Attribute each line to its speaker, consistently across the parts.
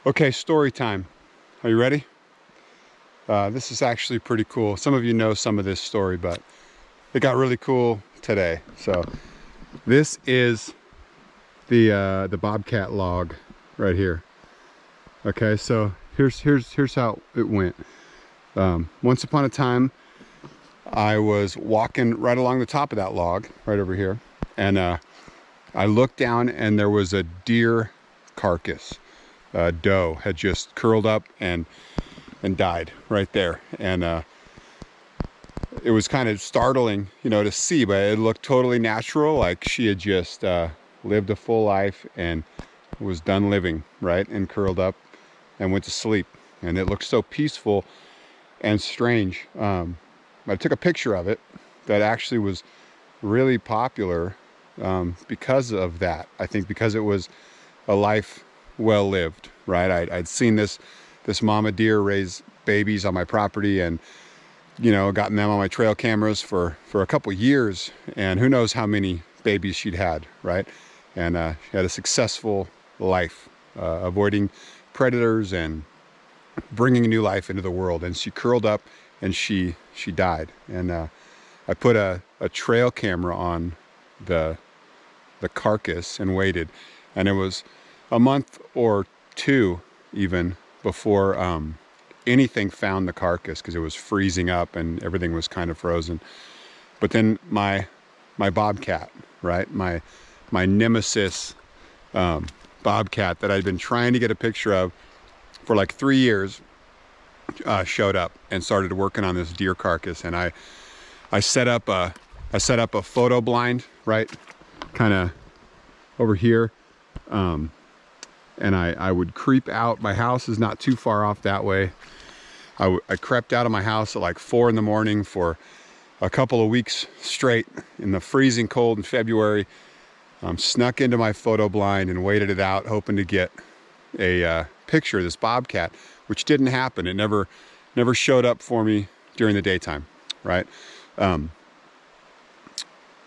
Speaker 1: Okay, story time. Are you ready? This is actually pretty cool. Some of you know some of this story, but it got really cool today. So this is the Bobcat log right here. Okay, so here's how it went. Once upon a time, I was walking right along the top of that log, right over here, and I looked down and there was a deer carcass. Doe had just curled up and died right there, and it was kind of startling, you know, to see, but it looked totally natural, like she had just lived a full life and was done living, right, and curled up and went to sleep, and it looked so peaceful and strange. I took a picture of it that actually was really popular because of that. I think because it was a life well lived, right? I'd seen this mama deer raise babies on my property, and you know, gotten them on my trail cameras for a couple years, and who knows how many babies she'd had, right? And she had a successful life, avoiding predators and bringing a new life into the world. And she curled up and she died. And I put a trail camera on the carcass and waited, and it was a month or two even before anything found the carcass, because it was freezing up and everything was kind of frozen. But then my bobcat, right, my nemesis bobcat that I'd been trying to get a picture of for like 3 years, showed up and started working on this deer carcass. And I set up a photo blind, right, kind of over here, and I would creep out. My house is not too far off that way. I crept out of my house at like 4 in the morning for a couple of weeks straight in the freezing cold in February. Snuck into my photo blind and waited it out, hoping to get a picture of this bobcat, which didn't happen. It never showed up for me during the daytime, right?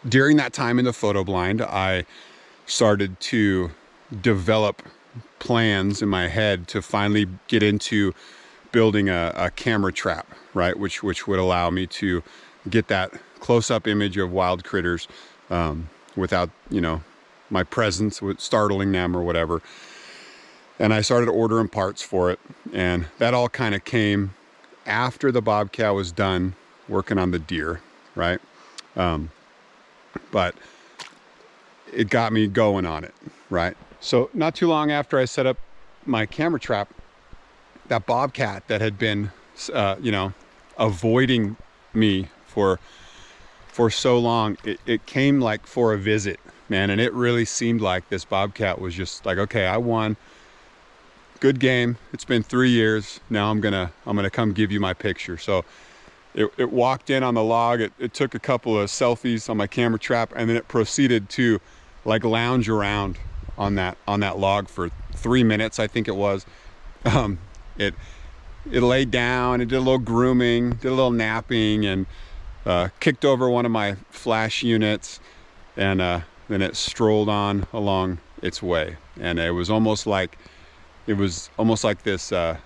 Speaker 1: During that time in the photo blind, I started to develop plans in my head to finally get into building a camera trap, right, which would allow me to get that close-up image of wild critters without, you know, my presence with startling them or whatever. And I started ordering parts for it, and that all kind of came after the bobcat was done working on the deer, right? But it got me going on it, right? So not too long after I set up my camera trap, that bobcat that had been, you know, avoiding me for so long, it came like for a visit, man. And it really seemed like this bobcat was just like, okay, I won. Good game. It's been 3 years. Now I'm gonna come give you my picture. So it walked in on the log. It took a couple of selfies on my camera trap, and then it proceeded to like lounge around on that log for 3 minutes, I think it was. It laid down, it did a little grooming, did a little napping, and kicked over one of my flash units, and then it strolled on along its way. And it was almost like this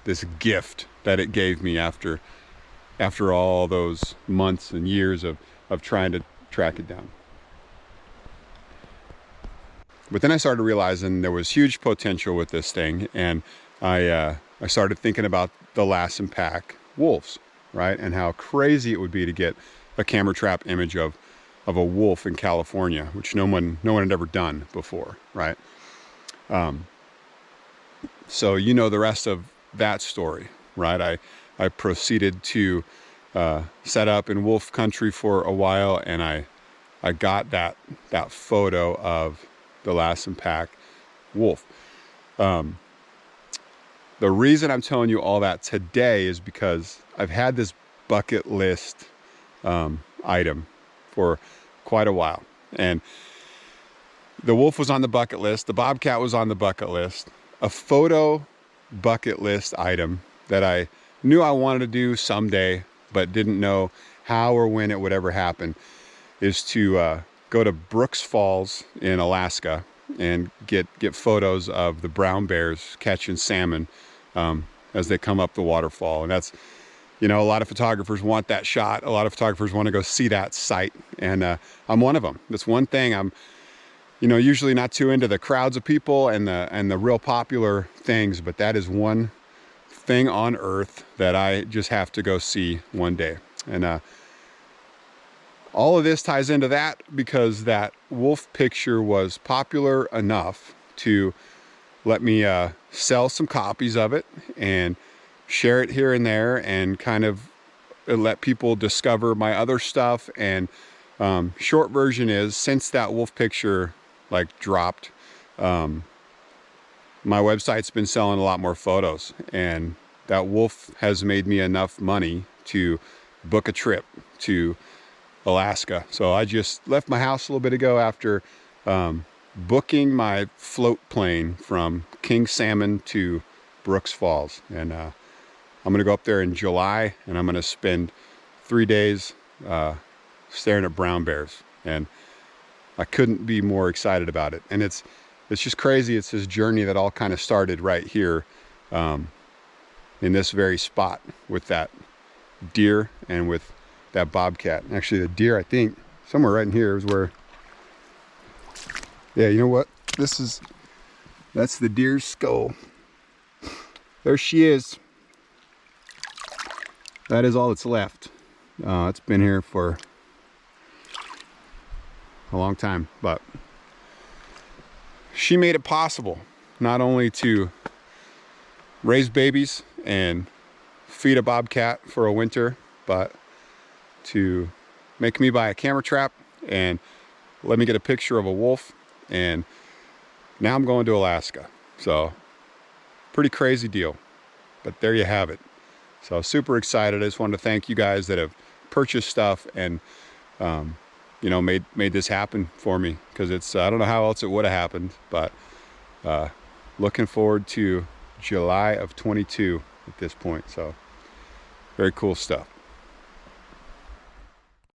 Speaker 1: this gift that it gave me after all those months and years of trying to track it down. But then I started realizing there was huge potential with this thing, and I started thinking about the Lassen Pack Wolves, right, and how crazy it would be to get a camera trap image of a wolf in California, which no one had ever done before, right? So you know the rest of that story, right? I proceeded to set up in wolf country for a while, and I got that photo of the Lassen Pack Wolf. The reason I'm telling you all that today is because I've had this bucket list item for quite a while, and the wolf was on the bucket list, the bobcat was on the bucket list. A photo bucket list item that I knew I wanted to do someday, but didn't know how or when it would ever happen, is to go to Brooks Falls in Alaska and get photos of the brown bears catching salmon as they come up the waterfall. And that's, you know, a lot of photographers want that shot. A lot of photographers want to go see that site, and I'm one of them. That's one thing. I'm, you know, usually not too into the crowds of people and the real popular things, but that is one thing on earth that I just have to go see one day. And all of this ties into that because that wolf picture was popular enough to let me sell some copies of it and share it here and there, and kind of let people discover my other stuff. And short version is, since that wolf picture like dropped, my website's been selling a lot more photos, and that wolf has made me enough money to book a trip to Alaska. So I just left my house a little bit ago after booking my float plane from King Salmon to Brooks Falls. And I'm gonna go up there in July, and I'm gonna spend 3 days staring at brown bears. And I couldn't be more excited about it. And it's just crazy. It's this journey that all kind of started right here in this very spot with that deer and with that bobcat. Actually, the deer, I think somewhere right in here is where, yeah, you know what? That's the deer's skull. There she is. That is all that's left. It's been here for a long time, but she made it possible not only to raise babies and feed a bobcat for a winter, but to make me buy a camera trap and let me get a picture of a wolf. And now I'm going to Alaska. So pretty crazy deal, but there you have it. So super excited. I just wanted to thank you guys that have purchased stuff and you know, made this happen for me, because it's I don't know how else it would have happened, but looking forward to July of 22 at this point. So very cool stuff.